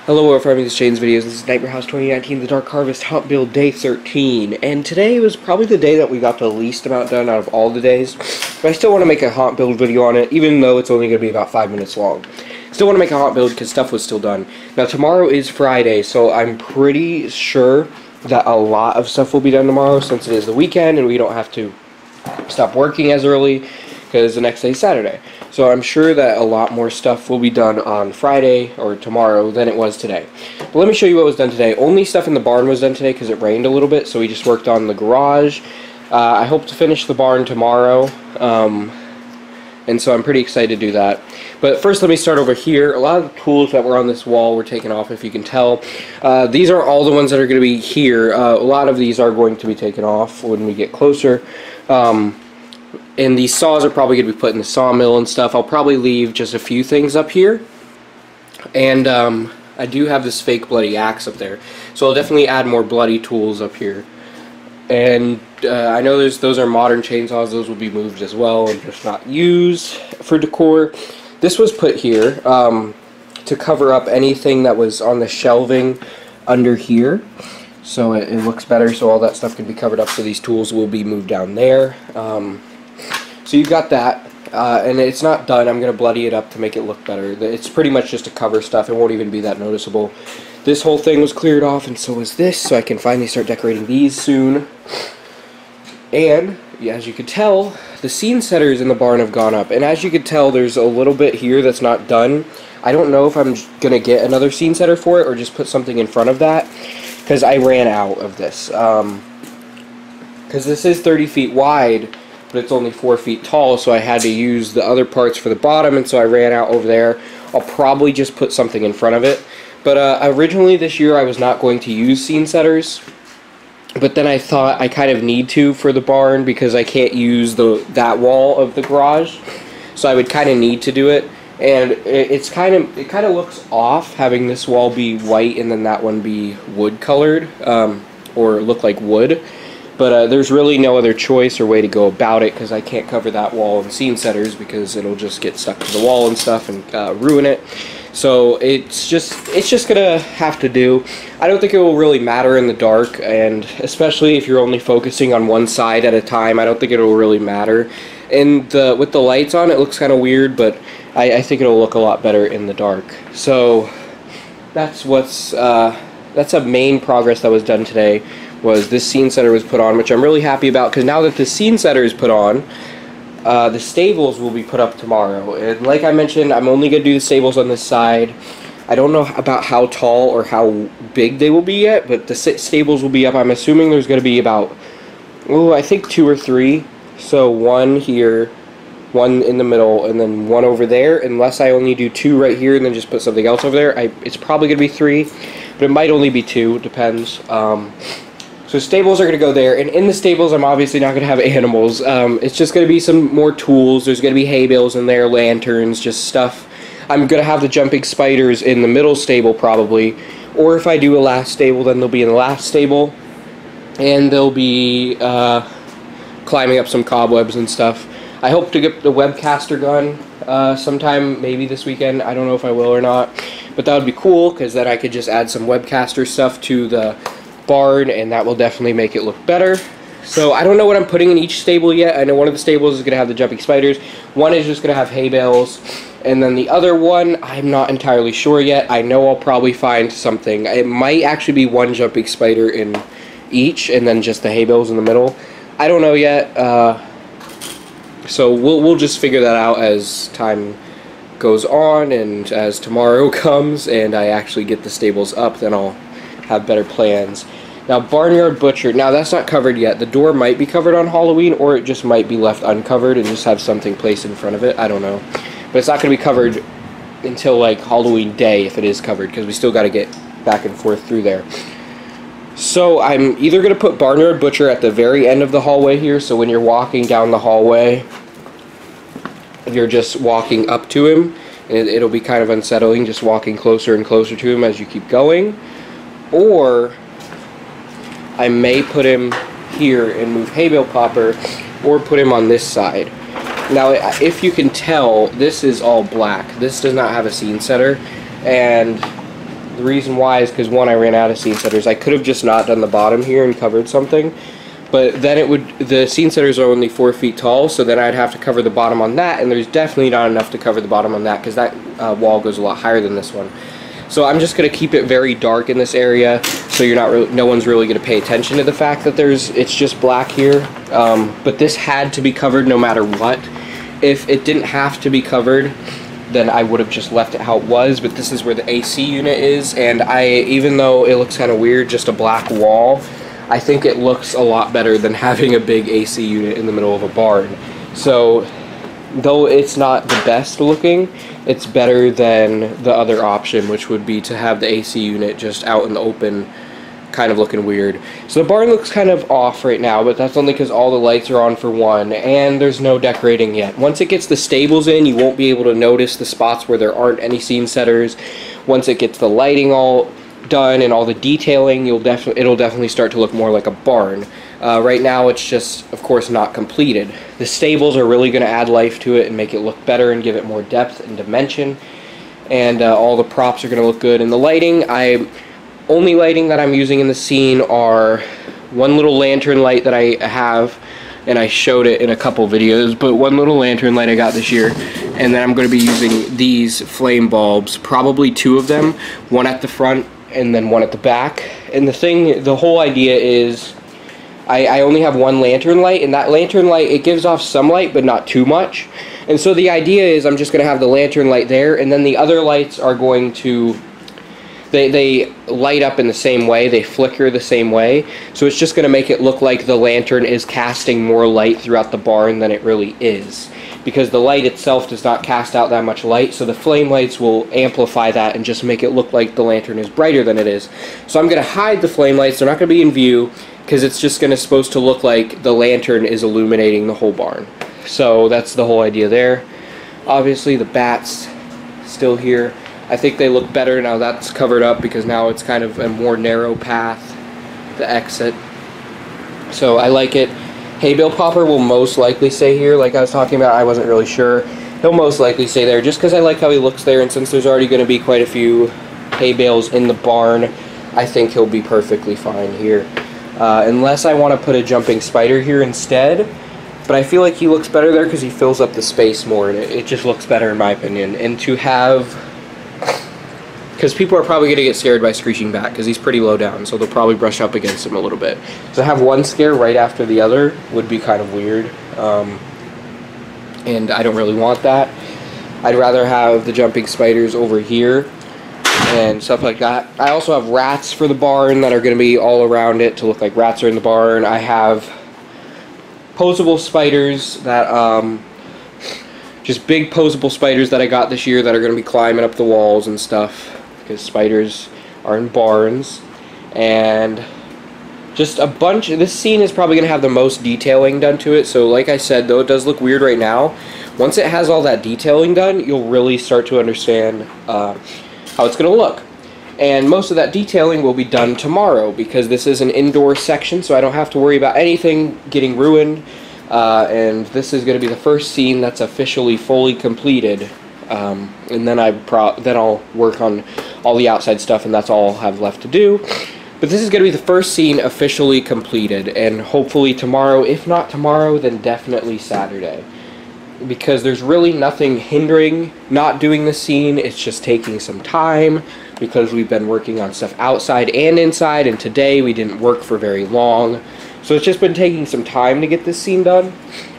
Hello, we're farming this Shane's videos. This is Nightmare House 2019, the Dark Harvest Hunt Build Day 13. And today was probably the day that we got the least amount done out of all the days. But I still want to make a haunt build video on it, even though it's only going to be about 5 minutes long. Still want to make a haunt build because stuff was still done. Now tomorrow is Friday, so I'm pretty sure that a lot of stuff will be done tomorrow since it is the weekend and we don't have to stop working as early because the next day is Saturday. So I'm sure that a lot more stuff will be done on Friday or tomorrow than it was today. But let me show you what was done today. Only stuff in the barn was done today because it rained a little bit, so we just worked on the garage. I hope to finish the barn tomorrow, and so I'm pretty excited to do that. But first let me start over here. A lot of the tools that were on this wall were taken off, if you can tell. These are all the ones that are going to be here. A lot of these are going to be taken off when we get closer. And these saws are probably going to be put in the sawmill and stuff. I'll probably leave just a few things up here. And I do have this fake bloody axe up there. So I'll definitely add more bloody tools up here. And I know those are modern chainsaws. Those will be moved as well and just not used for decor. This was put here to cover up anything that was on the shelving under here. So it looks better, so all that stuff can be covered up. So these tools will be moved down there. So you've got that, and it's not done. I'm going to bloody it up to make it look better. It's pretty much just to cover stuff. It won't even be that noticeable. This whole thing was cleared off, and so was this, so I can finally start decorating these soon. And, yeah, as you can tell, the scene setters in the barn have gone up. And as you can tell, there's a little bit here that's not done. I don't know if I'm going to get another scene setter for it or just put something in front of that, because I ran out of this. Because this is 30 feet wide, but it's only 4 feet tall, so I had to use the other parts for the bottom, and so I ran out over there. I'll probably just put something in front of it. But originally this year I was not going to use scene setters, but then I thought I kind of need to for the barn because I can't use that wall of the garage, so I would kind of need to do it. And it kind of looks off having this wall be white and then that one be wood colored, or look like wood. But there's really no other choice or way to go about it because I can't cover that wall in scene setters because it'll just get stuck to the wall and stuff and ruin it. So it's just gonna have to do. I don't think it will really matter in the dark, and especially if you're only focusing on one side at a time, I don't think it'll really matter. And with the lights on, it looks kind of weird, but I think it'll look a lot better in the dark. So that's a main progress that was done today. Was this scene setter was put on, which I'm really happy about, because now that the scene setter is put on, the stables will be put up tomorrow. And like I mentioned, I'm only going to do the stables on this side. I don't know about how tall or how big they will be yet, but the stables will be up. I'm assuming there's going to be about, I think 2 or 3. So one here, one in the middle, and then one over there. Unless I only do 2 right here and then just put something else over there. It's probably going to be 3, but it might only be 2. It depends. So stables are going to go there, and in the stables I'm obviously not going to have animals. It's just going to be some more tools. There's going to be hay bales in there, lanterns, just stuff. I'm going to have the jumping spiders in the middle stable probably, or if I do a last stable, then they'll be in the last stable, and they'll be climbing up some cobwebs and stuff. I hope to get the webcaster gun sometime, maybe this weekend. I don't know if I will or not, but that would be cool, because then I could just add some webcaster stuff to the barn, and that will definitely make it look better. So I don't know what I'm putting in each stable yet. I know one of the stables is going to have the jumping spiders, one is just going to have hay bales, and then the other one I'm not entirely sure yet. I know I'll probably find something. It might actually be one jumping spider in each and then just the hay bales in the middle. I don't know yet. So we'll just figure that out as time goes on and as tomorrow comes and I actually get the stables up, then I'll have better plans. Now, barnyard butcher, now that's not covered yet. The door might be covered on Halloween, or it just might be left uncovered and just have something placed in front of it. I don't know. But it's not going to be covered until like Halloween day if it is covered, because we still got to get back and forth through there. So I'm either going to put barnyard butcher at the very end of the hallway here, so when you're walking down the hallway, you're just walking up to him, and it'll be kind of unsettling just walking closer and closer to him as you keep going. Or I may put him here and move hay bale popper, or put him on this side. Now, if you can tell, this is all black. This does not have a scene setter, and The reason why is because, one, I ran out of scene setters. I could have just not done the bottom here and covered something, but then the scene setters are only 4 feet tall, so then I'd have to cover the bottom on that, and there's definitely not enough to cover the bottom on that, because that wall goes a lot higher than this one. So I'm just going to keep it very dark in this area, so no one's really going to pay attention to the fact that it's just black here. But this had to be covered no matter what. If it didn't have to be covered, then I would have just left it how it was, but this is where the AC unit is, and even though it looks kind of weird, just a black wall, I think it looks a lot better than having a big AC unit in the middle of a barn. So, though it's not the best looking, it's better than the other option, which would be to have the AC unit just out in the open, kind of looking weird. So the barn looks kind of off right now, but that's only because all the lights are on for one, and there's no decorating yet. Once it gets the stables in, you won't be able to notice the spots where there aren't any scene setters. Once it gets the lighting all done and all the detailing, it'll definitely start to look more like a barn. Right now it's just, of course, not completed. The stables are really going to add life to it and make it look better and give it more depth and dimension, and all the props are going to look good. And the lighting, only lighting that I'm using in the scene are one little lantern light that I have, and I showed it in a couple videos, but one little lantern light I got this year, and then I'm going to be using these flame bulbs, probably 2 of them, one at the front and then one at the back. And the whole idea is I only have one lantern light, and that lantern light, it gives off some light but not too much. And so the idea is I'm just going to have the lantern light there, and then the other lights are going to, they light up in the same way, they flicker the same way, so it's just going to make it look like the lantern is casting more light throughout the barn than it really is, because the light itself does not cast out that much light, so the flame lights will amplify that and just make it look like the lantern is brighter than it is. So I'm going to hide the flame lights, they're not going to be in view, because it's just supposed to look like the lantern is illuminating the whole barn. So that's the whole idea there. Obviously the bats still here. I think they look better now that's covered up, because now it's kind of a more narrow path, the exit. So I like it. Hay bale popper will most likely stay here, like I was talking about. I wasn't really sure. He'll most likely stay there just because I like how he looks there, and since there's already going to be quite a few hay bales in the barn, I think he'll be perfectly fine here. Unless I want to put a jumping spider here instead, but I feel like he looks better there because he fills up the space more, and it just looks better in my opinion. And to have, because people are probably going to get scared by Screeching Bat because he's pretty low down, so they'll probably brush up against him a little bit. So have one scare right after the other would be kind of weird, and I don't really want that. I'd rather have the jumping spiders over here and stuff like that. I also have rats for the barn that are going to be all around it to look like rats are in the barn. I have posable spiders that, just big posable spiders that I got this year that are going to be climbing up the walls and stuff, because spiders are in barns. And just a bunch. This scene is probably going to have the most detailing done to it, so like I said, though it does look weird right now, once it has all that detailing done, you'll really start to understand how it's going to look. And most of that detailing will be done tomorrow, because this is an indoor section, so I don't have to worry about anything getting ruined. And this is going to be the first scene that's officially fully completed. And then I'll work on all the outside stuff, and that's all I'll have left to do. But this is going to be the first scene officially completed, and hopefully tomorrow, if not tomorrow, then definitely Saturday. Because there's really nothing hindering not doing the scene, it's just taking some time, because we've been working on stuff outside and inside, and today we didn't work for very long. So it's just been taking some time to get this scene done.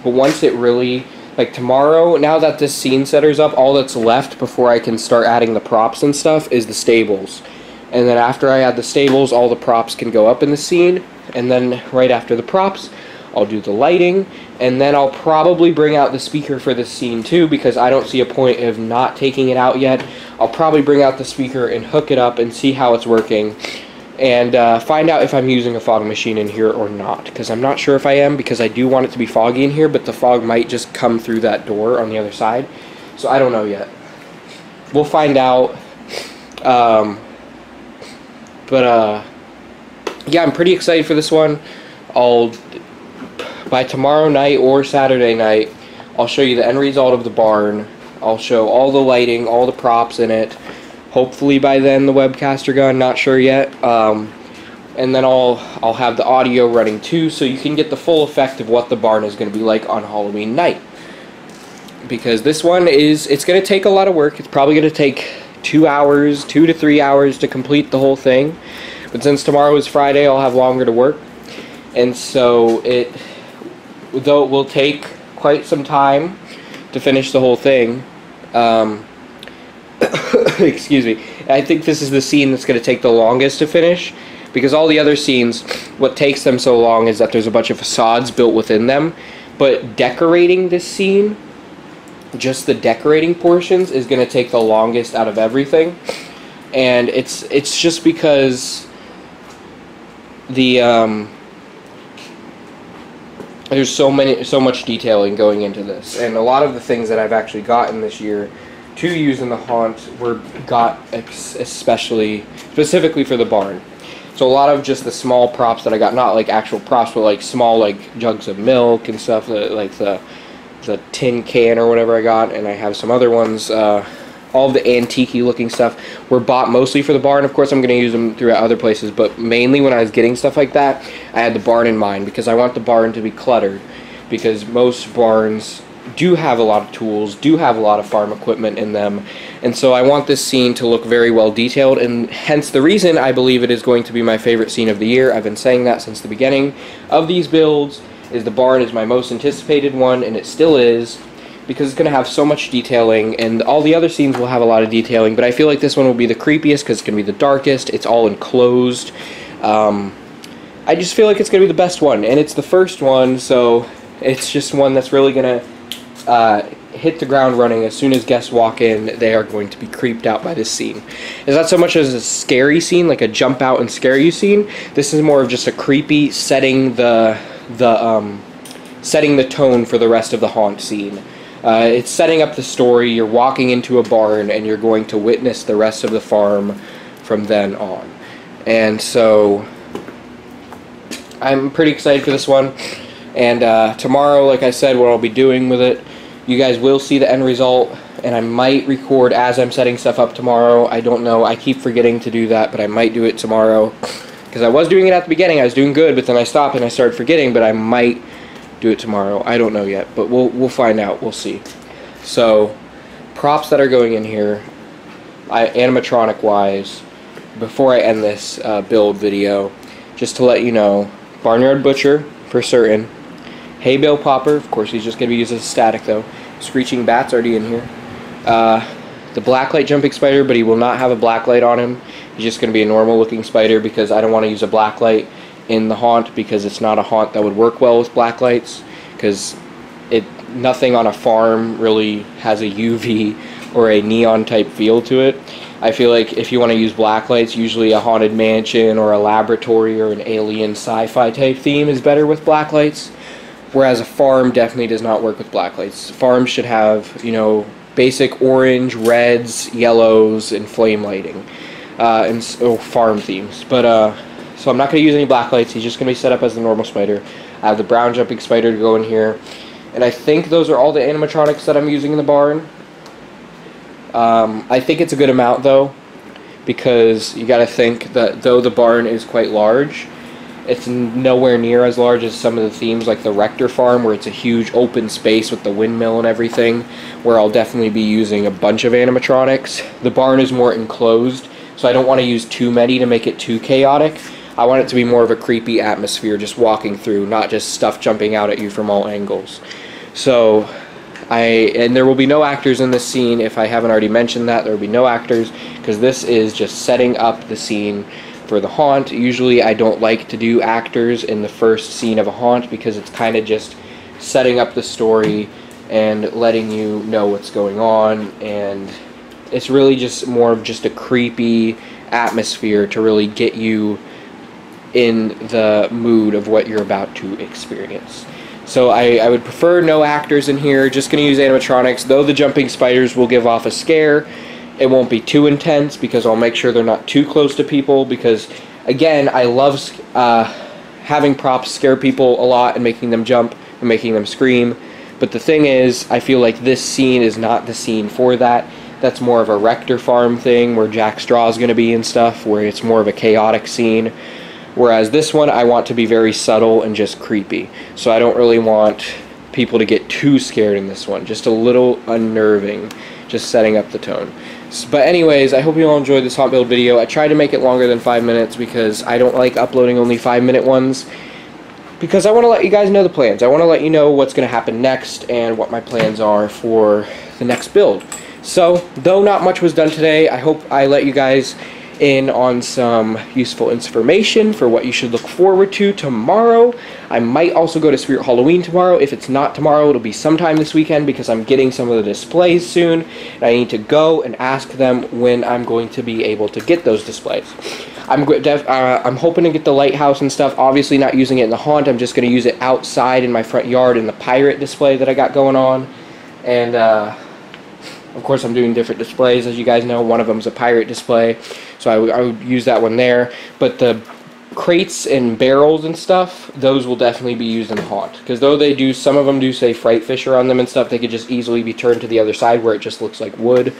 But once it really, like tomorrow, now that this scene setter's up, all that's left before I can start adding the props and stuff is the stables. And then after I add the stables, all the props can go up in the scene. And then right after the props, I'll do the lighting, and then I'll probably bring out the speaker for this scene too, because I don't see a point of not taking it out yet. I'll probably bring out the speaker and hook it up and see how it's working, and find out if I'm using a fog machine in here or not, because I'm not sure if I am, because I do want it to be foggy in here, but the fog might just come through that door on the other side, so I don't know yet. We'll find out. Yeah, I'm pretty excited for this one. By tomorrow night or Saturday night, I'll show you the end result of the barn. I'll show all the lighting, all the props in it. Hopefully by then the webcaster gone, not sure yet. And then I'll have the audio running too, so you can get the full effect of what the barn is going to be like on Halloween night. Because this one it's going to take a lot of work. It's probably going to take 2 hours, 2 to 3 hours to complete the whole thing. But since tomorrow is Friday, I'll have longer to work. And so though it will take quite some time to finish the whole thing, excuse me, I think this is the scene that's going to take the longest to finish. Because all the other scenes, what takes them so long is that there's a bunch of facades built within them. But decorating this scene, just the decorating portions, is going to take the longest out of everything. And it's just because there's so much detailing going into this. And a lot of the things that I've actually gotten this year to use in the haunt got specifically for the barn. So a lot of just the small props that I got, not like actual props, but like small like jugs of milk and stuff, like the tin can or whatever I got, and I have some other ones. All of the antique-y looking stuff were bought mostly for the barn. Of course, I'm going to use them throughout other places, but mainly when I was getting stuff like that, I had the barn in mind because I want the barn to be cluttered. Because most barns do have a lot of tools, do have a lot of farm equipment in them, and so I want this scene to look very well detailed, and hence the reason I believe it is going to be my favorite scene of the year. I've been saying that since the beginning of these builds, is the barn is my most anticipated one, and it still is, because it's going to have so much detailing, and all the other scenes will have a lot of detailing, but I feel like this one will be the creepiest because it's going to be the darkest. It's all enclosed. I just feel like it's going to be the best one, and it's the first one, so it's just one that's really going to hit the ground running. As soon as guests walk in, they are going to be creeped out by this scene. It's not so much as a scary scene, like a jump out and scare you scene. This is more of just a creepy setting the tone for the rest of the haunt scene. It's setting up the story. You're walking into a barn and you're going to witness the rest of the farm from then on. And so I'm pretty excited for this one. And tomorrow, like I said, what I'll be doing with it, you guys will see the end result, and I might record as I'm setting stuff up tomorrow. I don't know. I keep forgetting to do that, but I might do it tomorrow. Because I was doing it at the beginning. I was doing good, but then I stopped and I started forgetting, but I might do it tomorrow. I don't know yet, but we'll find out. We'll see. So, props that are going in here, animatronic-wise, before I end this build video, just to let you know, Barnyard Butcher, for certain. Hay bale popper, of course he's just going to be used as a static though. Screeching bat's already in here. The blacklight jumping spider, but he will not have a blacklight on him. He's just going to be a normal looking spider because I don't want to use a blacklight in the haunt because it's not a haunt that would work well with blacklights, because nothing on a farm really has a UV or a neon type feel to it. I feel like if you want to use blacklights, usually a haunted mansion or a laboratory or an alien sci-fi type theme is better with blacklights. Whereas a farm definitely does not work with blacklights. Farms should have, you know, basic orange, reds, yellows, and flame lighting, and farm themes. But so I'm not going to use any blacklights. He's just going to be set up as the normal spider. I have the brown jumping spider to go in here, and I think those are all the animatronics that I'm using in the barn. I think it's a good amount though, because you got to think that though the barn is quite large, it's nowhere near as large as some of the themes like the Rector Farm, where it's a huge open space with the windmill and everything, where I'll definitely be using a bunch of animatronics. The barn is more enclosed, so I don't want to use too many to make it too chaotic. I want it to be more of a creepy atmosphere just walking through, not just stuff jumping out at you from all angles. So, and there will be no actors in this scene. If I haven't already mentioned that, there will be no actors, because this is just setting up the scene for the haunt. Usually I don't like to do actors in the first scene of a haunt because it's kind of just setting up the story and letting you know what's going on, and it's really just more of just a creepy atmosphere to really get you in the mood of what you're about to experience. So I would prefer no actors in here, just going to use animatronics, though the jumping spiders will give off a scare. It won't be too intense because I'll make sure they're not too close to people, because again, I love having props scare people a lot and making them jump and making them scream. But the thing is, I feel like this scene is not the scene for that. That's more of a Rector farm thing where Jack Straw is going to be and stuff, where it's more of a chaotic scene. Whereas this one, I want to be very subtle and just creepy. So I don't really want people to get too scared in this one. Just a little unnerving, just setting up the tone. But anyways, I hope you all enjoyed this haunt build video. I tried to make it longer than 5 minutes because I don't like uploading only 5-minute ones. Because I want to let you guys know the plans. I want to let you know what's going to happen next and what my plans are for the next build. So, though not much was done today, I hope I let you guys in on some useful information for what you should look forward to tomorrow. I might also go to Spirit Halloween tomorrow. If it's not tomorrow, it'll be sometime this weekend because I'm getting some of the displays soon. And I need to go and ask them when I'm going to be able to get those displays. I'm hoping to get the lighthouse and stuff. Obviously not using it in the haunt. I'm just going to use it outside in my front yard in the pirate display that I got going on. And of course, I'm doing different displays, as you guys know. One of them's a pirate display, so I would use that one there. But the crates and barrels and stuff, those will definitely be used in the haunt. Because though they do, some of them do say Fright Fisher on them and stuff, they could just easily be turned to the other side where it just looks like wood.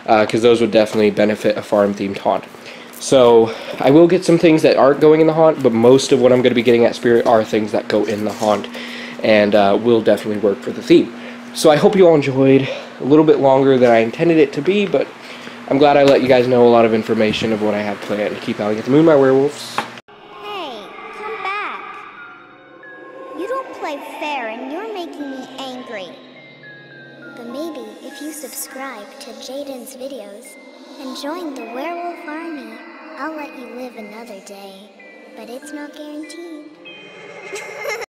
Because those would definitely benefit a farm-themed haunt. So, I will get some things that aren't going in the haunt, but most of what I'm going to be getting at Spirit are things that go in the haunt. And will definitely work for the theme. So I hope you all enjoyed. A little bit longer than I intended it to be, but I'm glad I let you guys know a lot of information of what I have planned. Keep howling at the moon, my werewolves. Hey, come back. You don't play fair and you're making me angry. But maybe if you subscribe to Jaden's videos and join the werewolf army, I'll let you live another day. But it's not guaranteed.